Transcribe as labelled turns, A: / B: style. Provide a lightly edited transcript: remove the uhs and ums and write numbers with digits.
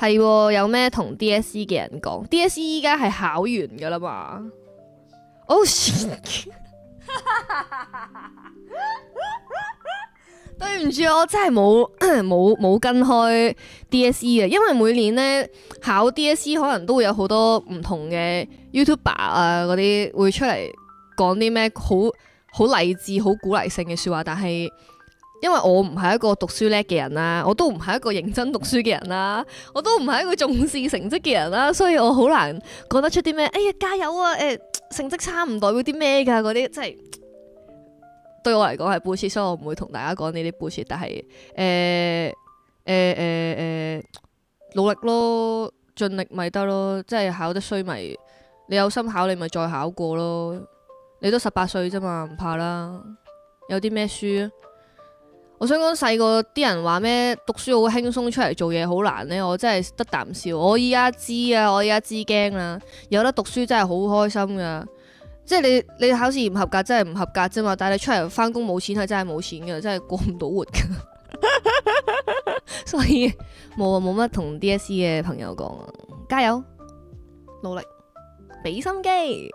A: 係喎，有咩同 DSE 嘅人講？DSE 依家係考完噶啦嘛。Oh shit！對唔住，我真係冇跟開 DSE 啊，因為每年咧考 DSE 可能都會有好多唔同嘅 YouTuber 啊嗰啲會出嚟講啲咩好勵志、好鼓勵性嘅説話，但係因為我唔係一個讀書叻嘅人啦，我都唔係一個認真讀書嘅人啦，我都唔係一個重視成績嘅人啦，所以我好難講得出啲咩。哎呀，加油啊！成績差唔代表啲咩㗎？嗰啲真係對我嚟講係 bullshit，所以我唔會同大家講呢啲 bullshit。但係努力咯，盡力咪得咯。即係考得衰咪，你有心考你咪再考過咯。你都18歲啫嘛，唔怕啦。有啲咩輸啊？我想講細個啲人話咩讀書好輕鬆，出嚟做嘢好難呢。我真係得啖笑。我依家知啊，我依家知驚啦。有得讀書真係好開心噶，即係你考試唔合格真係唔合格啫嘛，但係你出嚟返工冇錢係真係冇錢噶，真係過唔到活噶。所以冇乜同 DSE 嘅朋友講啊，加油，努力，俾心機。